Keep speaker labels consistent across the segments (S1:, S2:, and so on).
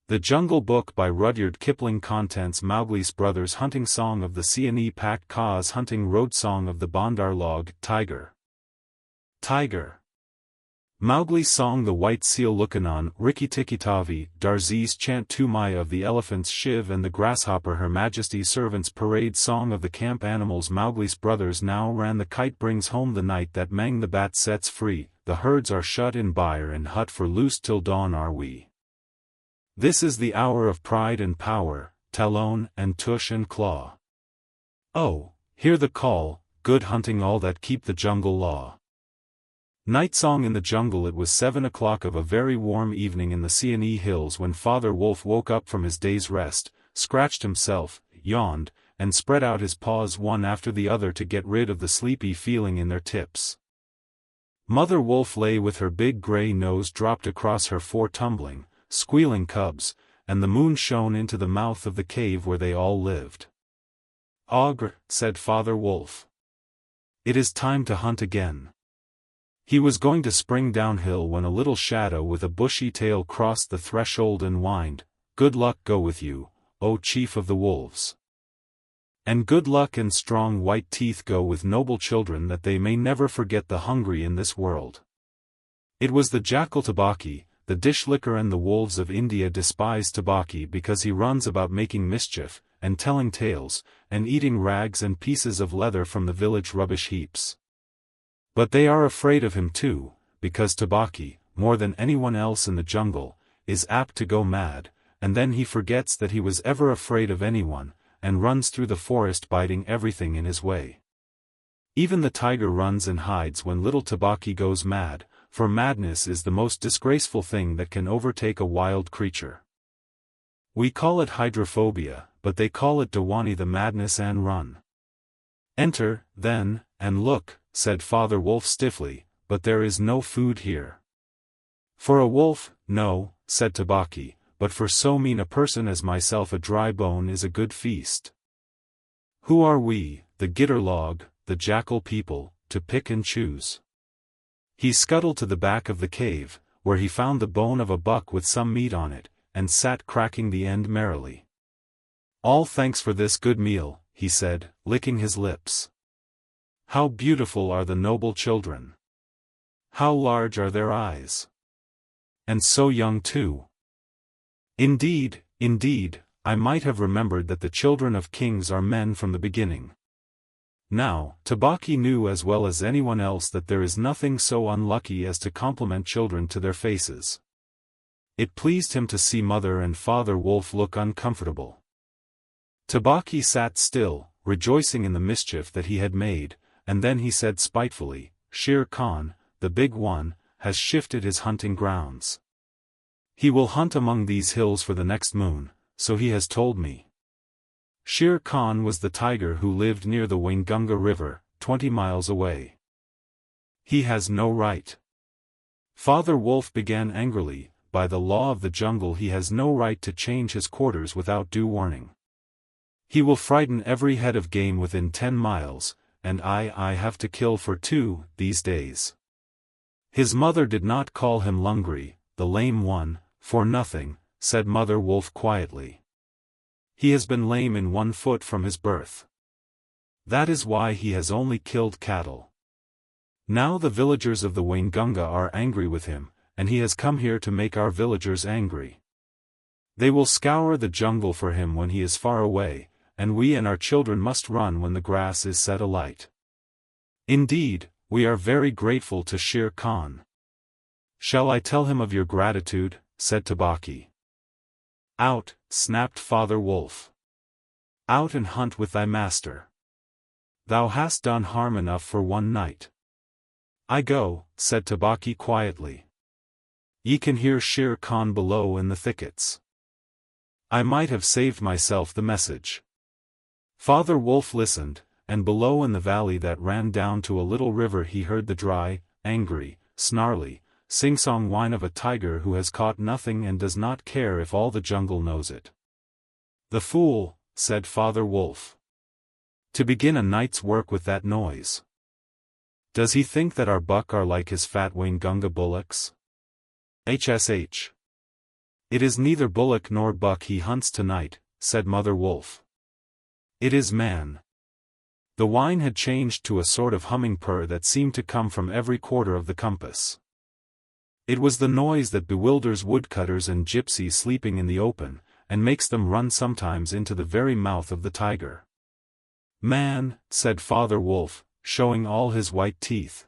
S1: The Jungle Book by Rudyard Kipling. Contents: Mowgli's Brothers Hunting Song of the Ch01 Pack Ka's Hunting Road Song of the Bandar Log Tiger. Tiger. Mowgli's Song. The White Seal. Lukanon Rikki-Tikki-Tavi Darzee's Chant. Tumai of the Elephants. Shiv and the Grasshopper. Her Majesty's Servants. Parade Song of the Camp Animals. Mowgli's brothers. Now ran the kite brings home the night that Mang the bat sets free. The herds are shut in byre and hut for loosed till dawn are we. This is the hour of pride and power, talon and tush and claw. Oh, hear the call, good hunting all that keep the jungle law. Night Song in the Jungle. It was 7 o'clock of a very warm evening in the Ch01 hills when Father Wolf woke up from his day's rest, scratched himself, yawned, and spread out his paws one after the other to get rid of the sleepy feeling in their tips. Mother Wolf lay with her big gray nose dropped across her 4 tumbling, squealing cubs, and the moon shone into the mouth of the cave where they all lived. "Ogre," said Father Wolf. "It is time to hunt again." He was going to spring downhill when a little shadow with a bushy tail crossed the threshold and whined, "Good luck go with you, O Chief of the Wolves. And good luck and strong white teeth go with noble children that they may never forget the hungry in this world." It was the jackal Tabaki, the dish-licker, and the wolves of India despise Tabaki because he runs about making mischief, and telling tales, and eating rags and pieces of leather from the village rubbish heaps. But they are afraid of him too, because Tabaki, more than anyone else in the jungle, is apt to go mad, and then he forgets that he was ever afraid of anyone, and runs through the forest biting everything in his way. Even the tiger runs and hides when little Tabaki goes mad, for madness is the most disgraceful thing that can overtake a wild creature. We call it hydrophobia, but they call it Diwani, the madness and run. "Enter, then, and look," said Father Wolf stiffly, "but there is no food here." "For a wolf, no," said Tabaki, "but for so mean a person as myself a dry bone is a good feast. Who are we, the Gitterlog, the jackal people, to pick and choose?" He scuttled to the back of the cave, where he found the bone of a buck with some meat on it, and sat cracking the end merrily. "All thanks for this good meal," he said, licking his lips. "How beautiful are the noble children! How large are their eyes! And so young too! Indeed, indeed, I might have remembered that the children of kings are men from the beginning." Now, Tabaki knew as well as anyone else that there is nothing so unlucky as to compliment children to their faces. It pleased him to see Mother and Father Wolf look uncomfortable. Tabaki sat still, rejoicing in the mischief that he had made, and then he said spitefully, "Shere Khan, the big one, has shifted his hunting grounds. He will hunt among these hills for the next moon, so he has told me." Shere Khan was the tiger who lived near the Waingunga River, 20 miles away. "He has no right." Father Wolf began angrily, "By the law of the jungle he has no right to change his quarters without due warning. He will frighten every head of game within 10 miles, and I have to kill for 2 these days." His mother did not call him Lungri, the lame one, for nothing, said Mother Wolf quietly. "He has been lame in 1 foot from his birth. That is why he has only killed cattle. Now the villagers of the Waingunga are angry with him, and he has come here to make our villagers angry. They will scour the jungle for him when he is far away, and we and our children must run when the grass is set alight. Indeed, we are very grateful to Shere Khan." "Shall I tell him of your gratitude?" said Tabaki. "Out," snapped Father Wolf. "Out and hunt with thy master. Thou hast done harm enough for one night." "I go," said Tabaki quietly. "Ye can hear Shere Khan below in the thickets." I might have saved myself the message. Father Wolf listened, and below in the valley that ran down to a little river he heard the dry, angry, snarly, sing-song whine of a tiger who has caught nothing and does not care if all the jungle knows it. "The fool," said Father Wolf. "To begin a night's work with that noise. Does he think that our buck are like his fat Waingunga bullocks? HSH. "It is neither bullock nor buck he hunts tonight," said Mother Wolf. "It is man." The whine had changed to a sort of humming purr that seemed to come from every quarter of the compass. It was the noise that bewilders woodcutters and gypsies sleeping in the open, and makes them run sometimes into the very mouth of the tiger. "Man," said Father Wolf, showing all his white teeth.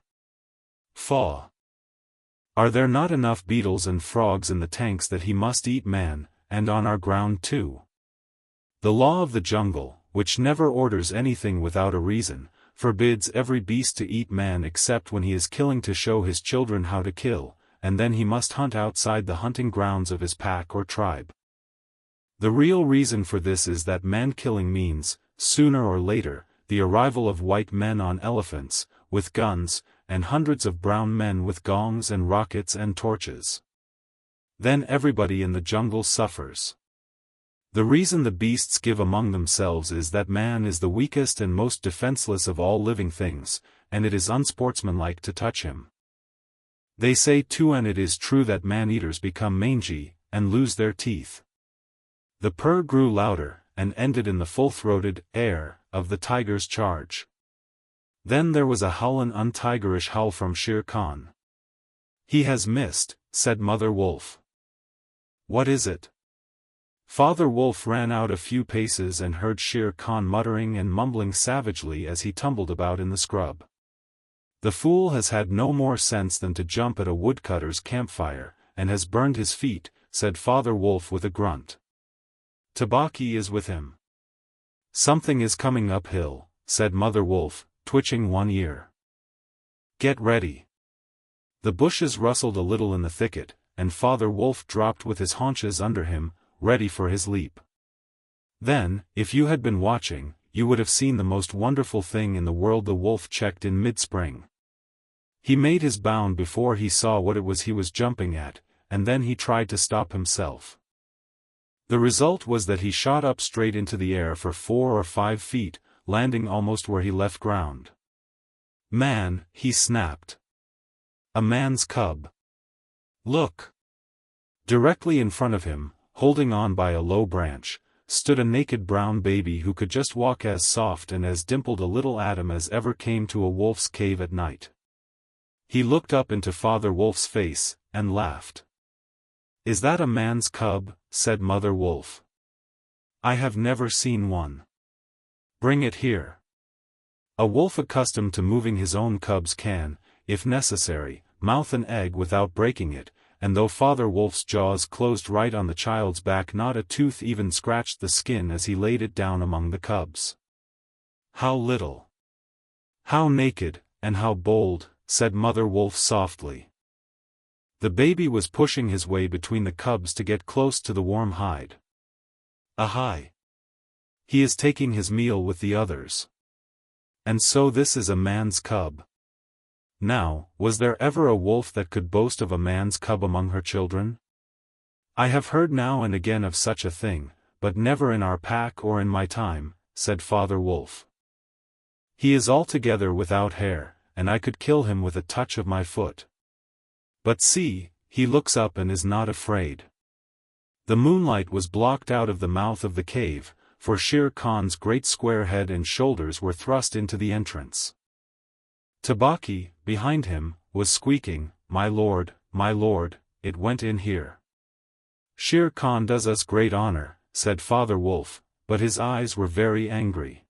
S1: "Faugh! Are there not enough beetles and frogs in the tanks that he must eat man, and on our ground too? The law of the jungle, which never orders anything without a reason, forbids every beast to eat man except when he is killing to show his children how to kill, and then he must hunt outside the hunting grounds of his pack or tribe. The real reason for this is that man-killing means, sooner or later, the arrival of white men on elephants, with guns, and hundreds of brown men with gongs and rockets and torches. Then everybody in the jungle suffers. The reason the beasts give among themselves is that man is the weakest and most defenseless of all living things, and it is unsportsmanlike to touch him. They say too, and it is true, that man-eaters become mangy, and lose their teeth." The purr grew louder, and ended in the full-throated air of the tiger's charge. Then there was a howl, an untigerish howl from Shere Khan. "He has missed," said Mother Wolf. "What is it?" Father Wolf ran out a few paces and heard Shere Khan muttering and mumbling savagely as he tumbled about in the scrub. "The fool has had no more sense than to jump at a woodcutter's campfire, and has burned his feet," said Father Wolf with a grunt. "Tabaki is with him." "Something is coming uphill," said Mother Wolf, twitching one ear. "Get ready." The bushes rustled a little in the thicket, and Father Wolf dropped with his haunches under him, ready for his leap. Then, if you had been watching, you would have seen the most wonderful thing in the world. The wolf checked in mid-spring. He made his bound before he saw what it was he was jumping at, and then he tried to stop himself. The result was that he shot up straight into the air for 4 or 5 feet, landing almost where he left ground. "Man," he snapped. "A man's cub. Look!" Directly in front of him, holding on by a low branch, stood a naked brown baby who could just walk, as soft and as dimpled a little atom as ever came to a wolf's cave at night. He looked up into Father Wolf's face, and laughed. "Is that a man's cub?" said Mother Wolf. "I have never seen one. Bring it here." A wolf accustomed to moving his own cubs can, if necessary, mouth an egg without breaking it, and though Father Wolf's jaws closed right on the child's back, not a tooth even scratched the skin as he laid it down among the cubs. "How little! How naked, and how bold," said Mother Wolf softly. The baby was pushing his way between the cubs to get close to the warm hide. "Ahai! He is taking his meal with the others. And so this is a man's cub. Now, was there ever a wolf that could boast of a man's cub among her children? I have heard now and again of such a thing, but never in our pack or in my time," said Father Wolf. "He is altogether without hair, and I could kill him with a touch of my foot. But see, he looks up and is not afraid." The moonlight was blocked out of the mouth of the cave, for Shere Khan's great square head and shoulders were thrust into the entrance. Tabaki, behind him, was squeaking, my lord, it went in here." "Shere Khan does us great honor," said Father Wolf, but his eyes were very angry.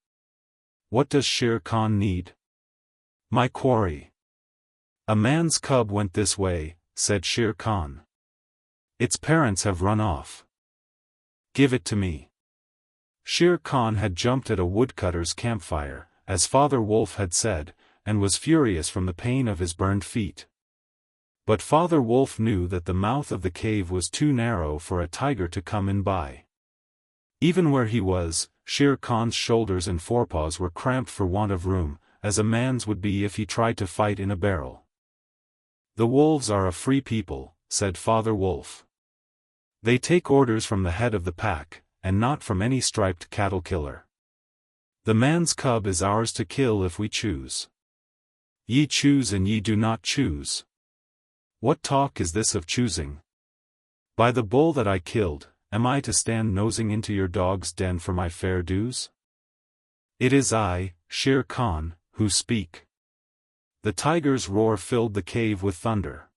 S1: "What does Shere Khan need?" "My quarry." "A man's cub went this way," said Shere Khan. "Its parents have run off. Give it to me." Shere Khan had jumped at a woodcutter's campfire, as Father Wolf had said, and was furious from the pain of his burned feet. But Father Wolf knew that the mouth of the cave was too narrow for a tiger to come in by. Even where he was, Shere Khan's shoulders and forepaws were cramped for want of room, as a man's would be if he tried to fight in a barrel. "The wolves are a free people," said Father Wolf. "They take orders from the head of the pack, and not from any striped cattle killer. The man's cub is ours to kill if we choose. Ye choose and ye do not choose. What talk is this of choosing? By the bull that I killed, am I to stand nosing into your dog's den for my fair dues? It is I, Shere Khan, who speak." The tiger's roar filled the cave with thunder.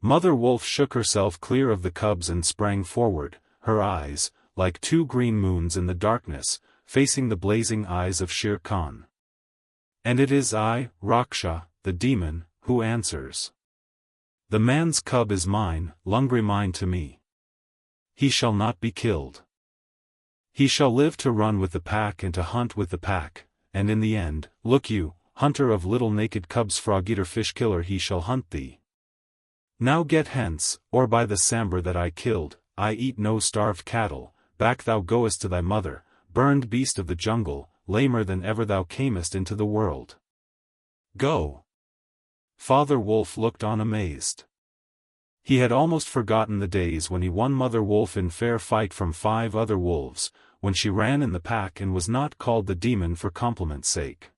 S1: Mother Wolf shook herself clear of the cubs and sprang forward, her eyes, like two green moons in the darkness, facing the blazing eyes of Shere Khan. "And it is I, Raksha, the demon, who answers. The man's cub is mine, Lungri mine to me. He shall not be killed. He shall live to run with the pack and to hunt with the pack, and in the end, look you, hunter of little naked cubs, frog-eater fish killer, he shall hunt thee. Now get hence, or by the sambar that I killed, I eat no starved cattle, back thou goest to thy mother, burned beast of the jungle, lamer than ever thou camest into the world. Go." Father Wolf looked on amazed. He had almost forgotten the days when he won Mother Wolf in fair fight from 5 other wolves, when she ran in the pack and was not called the demon for compliment's sake.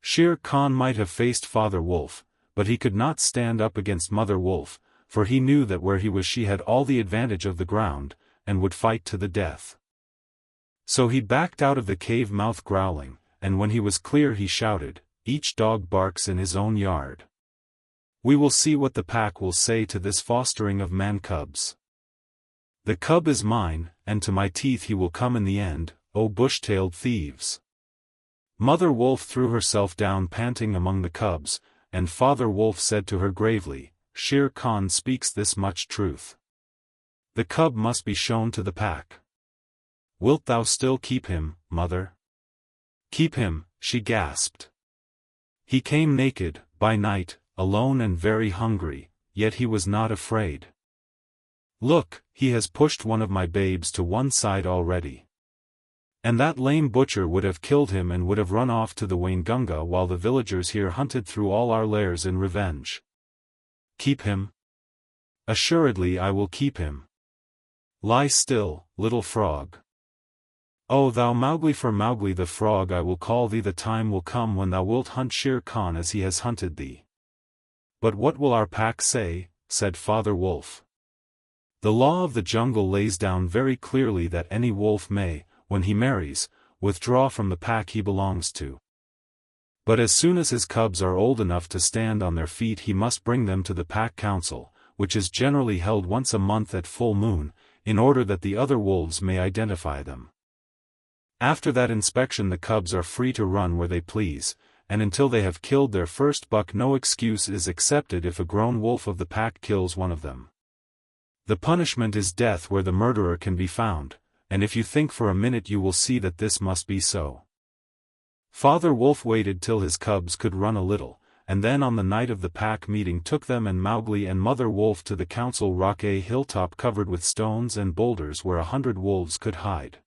S1: Shere Khan might have faced Father Wolf, but he could not stand up against Mother Wolf, for he knew that where he was she had all the advantage of the ground, and would fight to the death. So he backed out of the cave mouth growling, and when he was clear he shouted, "Each dog barks in his own yard. We will see what the pack will say to this fostering of man-cubs. The cub is mine, and to my teeth he will come in the end, O bush-tailed thieves." Mother Wolf threw herself down panting among the cubs, and Father Wolf said to her gravely, "Shere Khan speaks this much truth. The cub must be shown to the pack. Wilt thou still keep him, mother?" "Keep him," she gasped. "He came naked, by night, alone and very hungry, yet he was not afraid. Look, he has pushed one of my babes to one side already. And that lame butcher would have killed him and would have run off to the Waingunga while the villagers here hunted through all our lairs in revenge. Keep him? Assuredly I will keep him. Lie still, little frog. O thou Mowgli, for Mowgli the frog I will call thee. The time will come when thou wilt hunt Shere Khan as he has hunted thee." "But what will our pack say?" said Father Wolf. "The law of the jungle lays down very clearly that any wolf may, when he marries, withdraw from the pack he belongs to. But as soon as his cubs are old enough to stand on their feet he must bring them to the pack council, which is generally held once a month at full moon, in order that the other wolves may identify them. After that inspection the cubs are free to run where they please, and until they have killed their first buck no excuse is accepted if a grown wolf of the pack kills one of them. The punishment is death where the murderer can be found, and if you think for a minute you will see that this must be so." Father Wolf waited till his cubs could run a little, and then on the night of the pack meeting took them and Mowgli and Mother Wolf to the council rock, a hilltop covered with stones and boulders where 100 wolves could hide.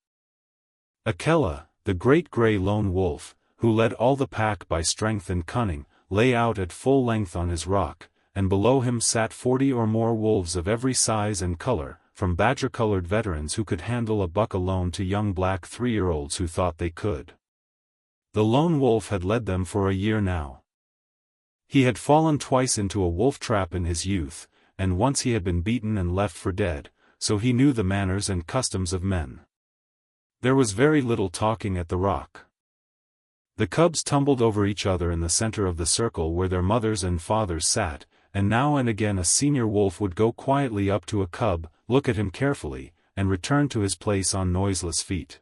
S1: Akela, the great grey lone wolf, who led all the pack by strength and cunning, lay out at full length on his rock, and below him sat 40 or more wolves of every size and color, from badger-colored veterans who could handle a buck alone to young black 3-year-olds who thought they could. The lone wolf had led them for a year now. He had fallen twice into a wolf trap in his youth, and once he had been beaten and left for dead, so he knew the manners and customs of men. There was very little talking at the rock. The cubs tumbled over each other in the center of the circle where their mothers and fathers sat, and now and again a senior wolf would go quietly up to a cub, look at him carefully, and return to his place on noiseless feet.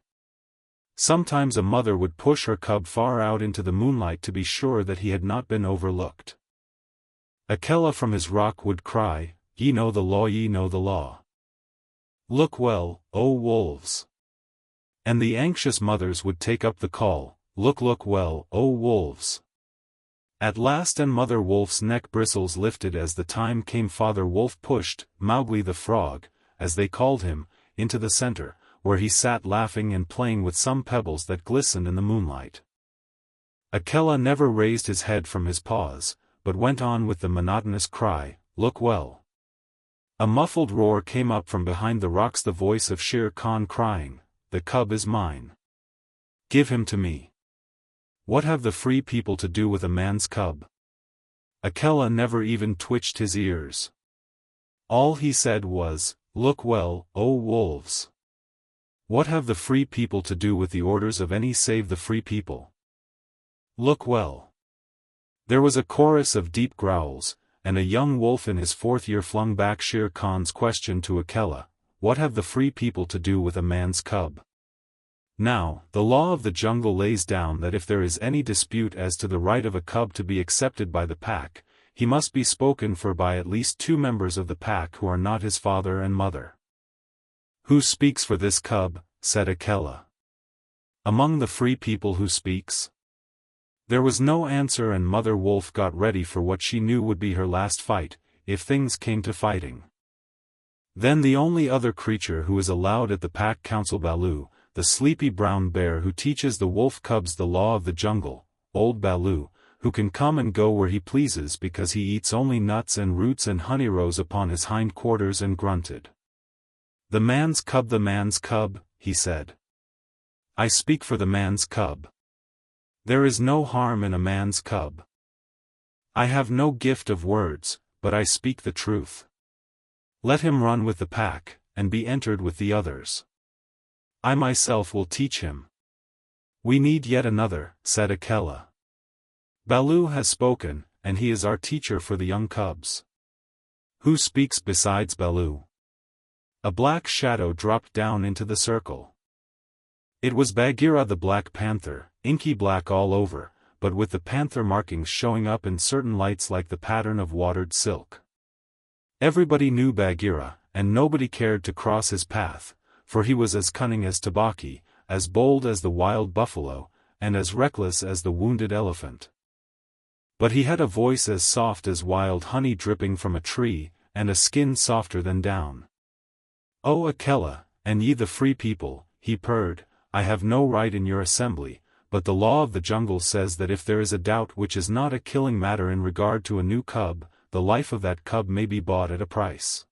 S1: Sometimes a mother would push her cub far out into the moonlight to be sure that he had not been overlooked. Akela from his rock would cry, "Ye know the law, ye know the law. Look well, O wolves." And the anxious mothers would take up the call, look well, O wolves." At last and Mother Wolf's neck bristles lifted as the time came. Father Wolf pushed Mowgli the frog, as they called him, into the center, where he sat laughing and playing with some pebbles that glistened in the moonlight. Akela never raised his head from his paws, but went on with the monotonous cry, "Look well." A muffled roar came up from behind the rocks, the voice of Shere Khan crying, "The cub is mine. Give him to me. What have the free people to do with a man's cub?" Akela never even twitched his ears. All he said was, "Look well, O wolves. What have the free people to do with the orders of any save the free people? Look well." There was a chorus of deep growls, and a young wolf in his 4th year flung back Shere Khan's question to Akela, "What have the free people to do with a man's cub?" Now, the law of the jungle lays down that if there is any dispute as to the right of a cub to be accepted by the pack, he must be spoken for by at least 2 members of the pack who are not his father and mother. "Who speaks for this cub?" said Akela. "Among the free people who speaks?" There was no answer, and Mother Wolf got ready for what she knew would be her last fight, if things came to fighting. Then the only other creature who is allowed at the pack council, Baloo, the sleepy brown bear who teaches the wolf cubs the law of the jungle, old Baloo, who can come and go where he pleases because he eats only nuts and roots and honey, rose upon his hind quarters and grunted. "The man's cub," he said. "I speak for the man's cub. There is no harm in a man's cub. I have no gift of words, but I speak the truth. Let him run with the pack, and be entered with the others. I myself will teach him." "We need yet another," said Akela. "Baloo has spoken, and he is our teacher for the young cubs." "Who speaks besides Baloo?" A black shadow dropped down into the circle. It was Bagheera the Black Panther, inky black all over, but with the panther markings showing up in certain lights like the pattern of watered silk. Everybody knew Bagheera, and nobody cared to cross his path, for he was as cunning as Tabaki, as bold as the wild buffalo, and as reckless as the wounded elephant. But he had a voice as soft as wild honey dripping from a tree, and a skin softer than down. "O Akela, and ye the free people," he purred, "I have no right in your assembly, but the law of the jungle says that if there is a doubt which is not a killing matter in regard to a new cub, the life of that cub may be bought at a price.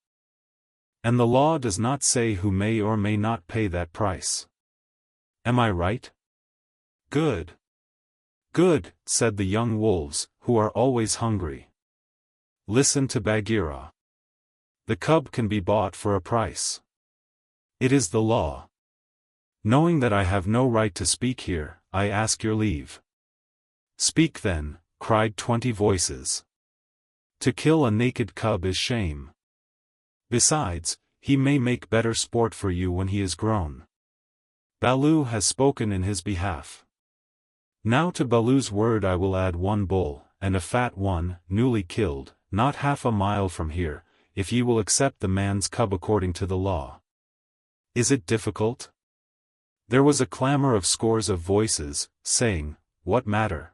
S1: And the law does not say who may or may not pay that price. Am I right?" "Good. Good," said the young wolves, who are always hungry. "Listen to Bagheera. The cub can be bought for a price. It is the law. Knowing that I have no right to speak here, I ask your leave." "Speak then," cried 20 voices. "To kill a naked cub is shame. Besides, he may make better sport for you when he is grown. Baloo has spoken in his behalf. Now to Baloo's word I will add 1 bull, and a fat one, newly killed, not half a mile from here, if ye will accept the man's cub according to the law. Is it difficult?" There was a clamor of scores of voices, saying, "What matter?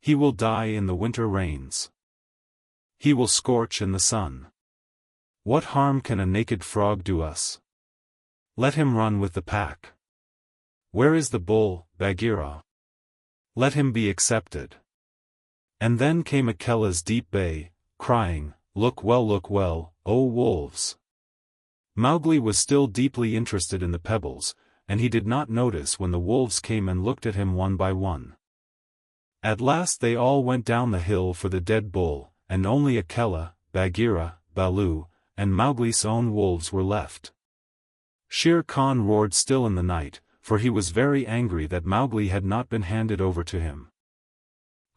S1: He will die in the winter rains. He will scorch in the sun. What harm can a naked frog do us? Let him run with the pack. Where is the bull, Bagheera? Let him be accepted." And then came Akela's deep bay, crying, look well, O wolves." Mowgli was still deeply interested in the pebbles, and he did not notice when the wolves came and looked at him one by one. At last they all went down the hill for the dead bull, and only Akela, Bagheera, Baloo, and Mowgli's own wolves were left. Shere Khan roared still in the night, for he was very angry that Mowgli had not been handed over to him.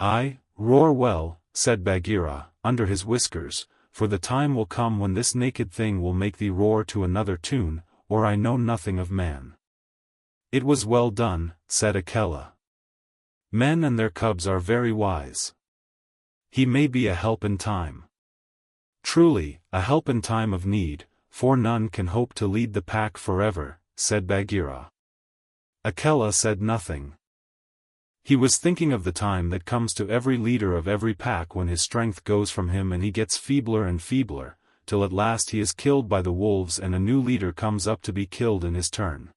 S1: "Aye, roar well," said Bagheera, under his whiskers, "for the time will come when this naked thing will make thee roar to another tune, or I know nothing of man." "It was well done," said Akela. "Men and their cubs are very wise. He may be a help in time. Truly, a help in time of need, for none can hope to lead the pack forever," said Bagheera. Akela said nothing. He was thinking of the time that comes to every leader of every pack when his strength goes from him and he gets feebler and feebler, till at last he is killed by the wolves and a new leader comes up to be killed in his turn.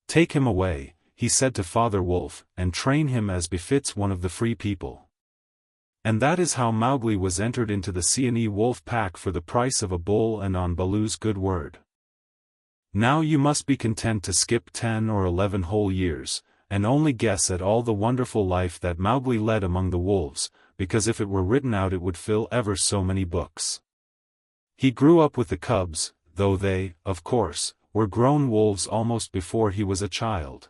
S1: "Take him away," he said to Father Wolf, "and train him as befits one of the free people." And that is how Mowgli was entered into the Ch01 wolf pack for the price of a bull and on Baloo's good word. Now you must be content to skip 10 or 11 whole years, and only guess at all the wonderful life that Mowgli led among the wolves, because if it were written out it would fill ever so many books. He grew up with the cubs, though they, of course, were grown wolves almost before he was a child.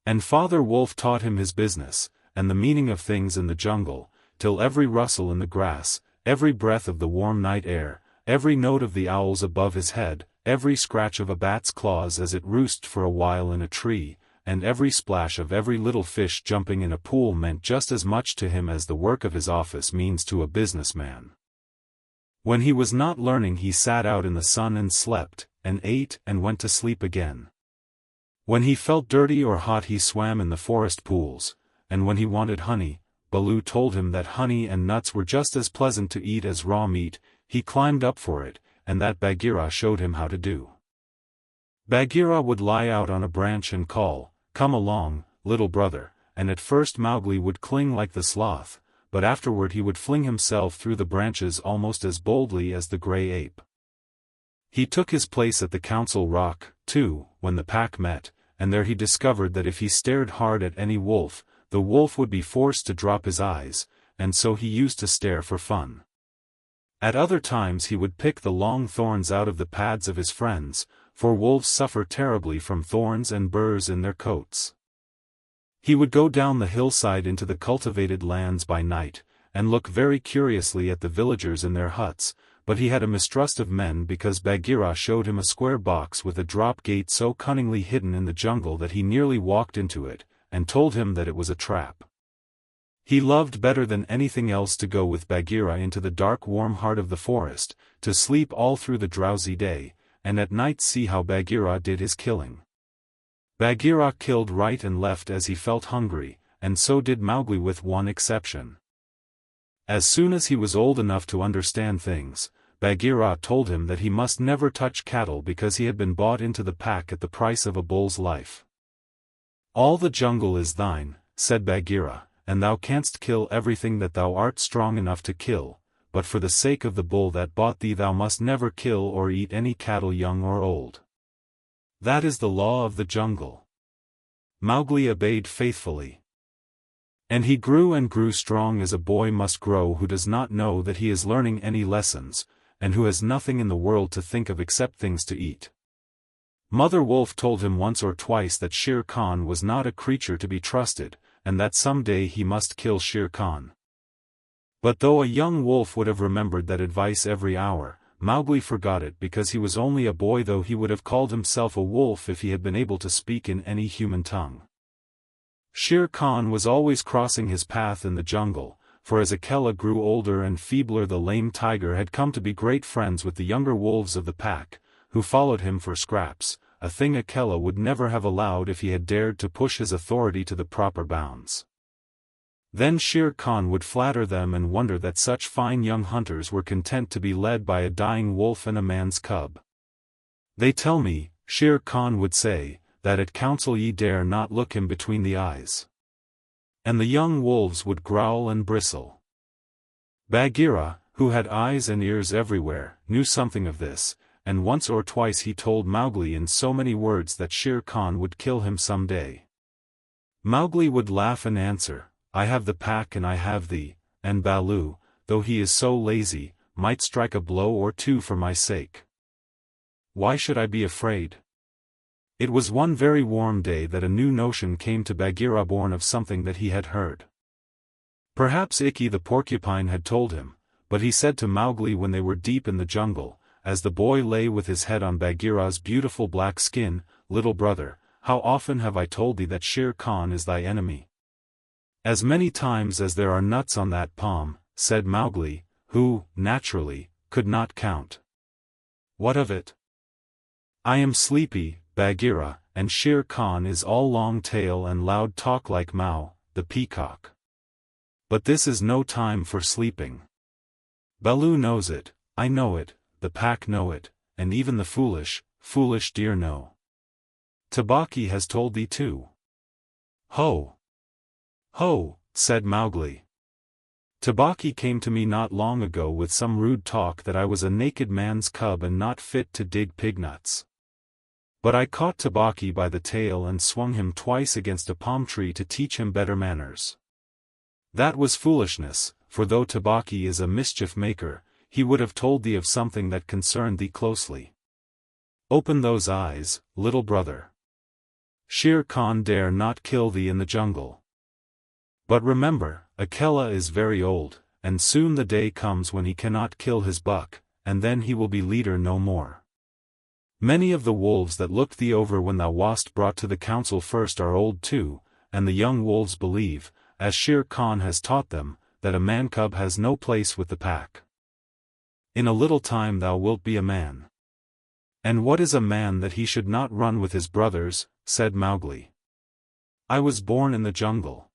S1: And Father Wolf taught him his business, and the meaning of things in the jungle, till every rustle in the grass, every breath of the warm night air, every note of the owls above his head, every scratch of a bat's claws as it roosted for a while in a tree, and every splash of every little fish jumping in a pool meant just as much to him as the work of his office means to a businessman. When he was not learning, he sat out in the sun and slept, and ate and went to sleep again. When he felt dirty or hot, he swam in the forest pools, and when he wanted honey, Baloo told him that honey and nuts were just as pleasant to eat as raw meat. He climbed up for it, and that Bagheera showed him how to do. Bagheera would lie out on a branch and call, "Come along, little brother," and at first Mowgli would cling like the sloth, but afterward he would fling himself through the branches almost as boldly as the grey ape. He took his place at the Council Rock, too, when the pack met, and there he discovered that if he stared hard at any wolf, the wolf would be forced to drop his eyes, and so he used to stare for fun. At other times he would pick the long thorns out of the pads of his friends, for wolves suffer terribly from thorns and burrs in their coats. He would go down the hillside into the cultivated lands by night, and look very curiously at the villagers in their huts, but he had a mistrust of men because Bagheera showed him a square box with a drop gate so cunningly hidden in the jungle that he nearly walked into it, and told him that it was a trap. He loved better than anything else to go with Bagheera into the dark warm heart of the forest, to sleep all through the drowsy day, and at night see how Bagheera did his killing. Bagheera killed right and left as he felt hungry, and so did Mowgli with one exception. As soon as he was old enough to understand things, Bagheera told him that he must never touch cattle because he had been bought into the pack at the price of a bull's life. "All the jungle is thine," said Bagheera, "and thou canst kill everything that thou art strong enough to kill, but for the sake of the bull that bought thee thou must never kill or eat any cattle young or old. That is the law of the jungle." Mowgli obeyed faithfully. And he grew and grew strong as a boy must grow who does not know that he is learning any lessons, and who has nothing in the world to think of except things to eat. Mother Wolf told him once or twice that Shere Khan was not a creature to be trusted, and that some day he must kill Shere Khan. But though a young wolf would have remembered that advice every hour, Mowgli forgot it because he was only a boy, though he would have called himself a wolf if he had been able to speak in any human tongue. Shere Khan was always crossing his path in the jungle, for as Akela grew older and feebler, the lame tiger had come to be great friends with the younger wolves of the pack, who followed him for scraps, a thing Akela would never have allowed if he had dared to push his authority to the proper bounds. Then Shere Khan would flatter them and wonder that such fine young hunters were content to be led by a dying wolf and a man's cub. "They tell me," Shere Khan would say, "that at council ye dare not look him between the eyes." And the young wolves would growl and bristle. Bagheera, who had eyes and ears everywhere, knew something of this, and once or twice he told Mowgli in so many words that Shere Khan would kill him some day. Mowgli would laugh and answer, "I have the pack and I have thee, and Baloo, though he is so lazy, might strike a blow or two for my sake. Why should I be afraid?" It was one very warm day that a new notion came to Bagheera, born of something that he had heard. Perhaps Ikki the porcupine had told him, but he said to Mowgli when they were deep in the jungle, as the boy lay with his head on Bagheera's beautiful black skin, "Little brother, how often have I told thee that Shere Khan is thy enemy?" "As many times as there are nuts on that palm," said Mowgli, who, naturally, could not count. "What of it? I am sleepy, Bagheera, and Shere Khan is all long tail and loud talk like Mao, the peacock. But this is no time for sleeping. Baloo knows it, I know it, the pack know it, and even the foolish deer know. Tabaki has told thee too." "Ho! Ho!" said Mowgli. "Tabaki came to me not long ago with some rude talk that I was a naked man's cub and not fit to dig pignuts. But I caught Tabaki by the tail and swung him twice against a palm tree to teach him better manners. That was foolishness, for though Tabaki is a mischief maker, he would have told thee of something that concerned thee closely. Open those eyes, little brother. Shere Khan dare not kill thee in the jungle. But remember, Akela is very old, and soon the day comes when he cannot kill his buck, and then he will be leader no more. Many of the wolves that looked thee over when thou wast brought to the council first are old too, and the young wolves believe, as Shere Khan has taught them, that a man-cub has no place with the pack. In a little time thou wilt be a man. And what is a man that he should not run with his brothers, said Mowgli. I was born in the jungle.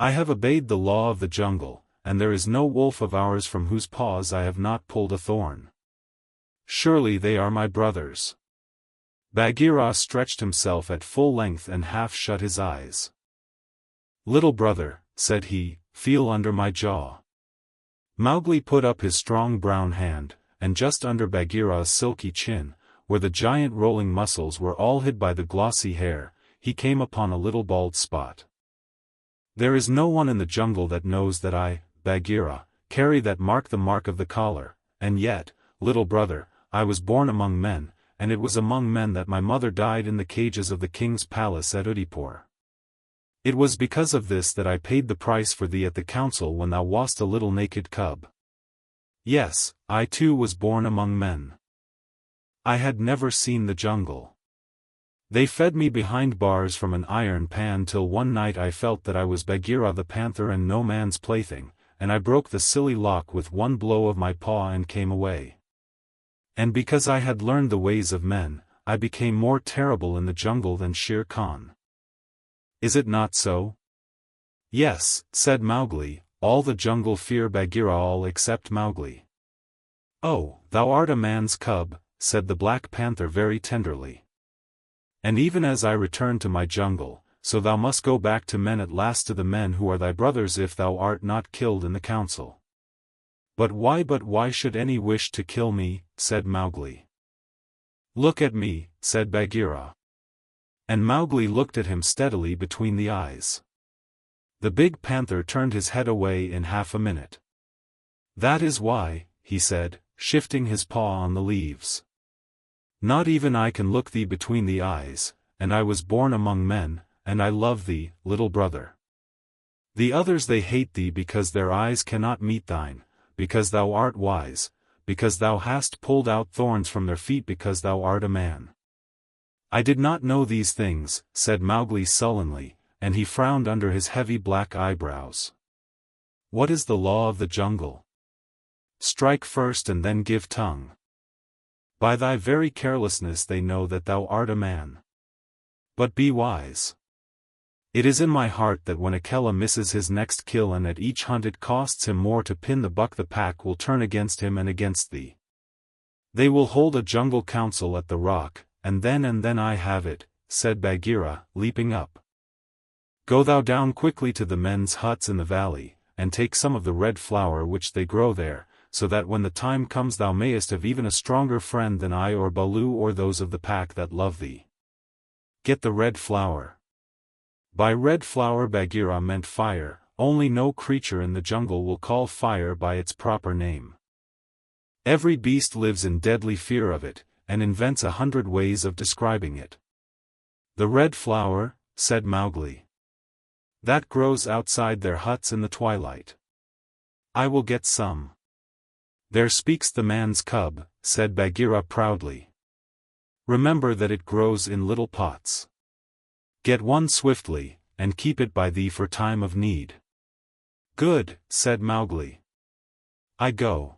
S1: I have obeyed the law of the jungle, and there is no wolf of ours from whose paws I have not pulled a thorn. Surely they are my brothers. Bagheera stretched himself at full length and half shut his eyes. Little brother, said he, feel under my jaw. Mowgli put up his strong brown hand, and just under Bagheera's silky chin, where the giant rolling muscles were all hid by the glossy hair, he came upon a little bald spot. There is no one in the jungle that knows that I, Bagheera, carry that mark, the mark of the collar, and yet, little brother, I was born among men, and it was among men that my mother died in the cages of the king's palace at Udaipur. It was because of this that I paid the price for thee at the council when thou wast a little naked cub. Yes, I too was born among men. I had never seen the jungle. They fed me behind bars from an iron pan till one night I felt that I was Bagheera the panther and no man's plaything, and I broke the silly lock with one blow of my paw and came away. And because I had learned the ways of men, I became more terrible in the jungle than Shere Khan. Is it not so? Yes, said Mowgli, all the jungle fear Bagheera, all except Mowgli. Oh, thou art a man's cub, said the Black Panther very tenderly. And even as I return to my jungle, so thou must go back to men at last, to the men who are thy brothers, if thou art not killed in the council. But why should any wish to kill me, said Mowgli. Look at me, said Bagheera. And Mowgli looked at him steadily between the eyes. The big panther turned his head away in half a minute. That is why, he said, shifting his paw on the leaves. Not even I can look thee between the eyes, and I was born among men, and I love thee, little brother. The others they hate thee because their eyes cannot meet thine, because thou art wise, because thou hast pulled out thorns from their feet, because thou art a man. I did not know these things, said Mowgli sullenly, and he frowned under his heavy black eyebrows. What is the law of the jungle? Strike first and then give tongue. By thy very carelessness they know that thou art a man. But be wise. It is in my heart that when Akela misses his next kill and at each hunt it costs him more to pin the buck, the pack will turn against him and against thee. They will hold a jungle council at the rock, and then I have it, said Bagheera, leaping up. Go thou down quickly to the men's huts in the valley, and take some of the red flower which they grow there, so that when the time comes thou mayest have even a stronger friend than I or Baloo or those of the pack that love thee. Get the red flower. By red flower Bagheera meant fire. Only no creature in the jungle will call fire by its proper name. Every beast lives in deadly fear of it, and invents 100 ways of describing it. The red flower, said Mowgli. That grows outside their huts in the twilight. I will get some. There speaks the man's cub, said Bagheera proudly. Remember that it grows in little pots. Get one swiftly, and keep it by thee for time of need. Good, said Mowgli. I go.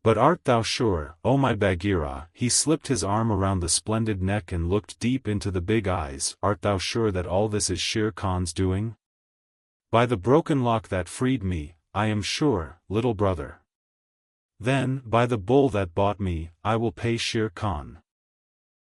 S1: But art thou sure, O my Bagheera? He slipped his arm around the splendid neck and looked deep into the big eyes. Art thou sure that all this is Shere Khan's doing? By the broken lock that freed me, I am sure, little brother. Then, by the bull that bought me, I will pay Shere Khan.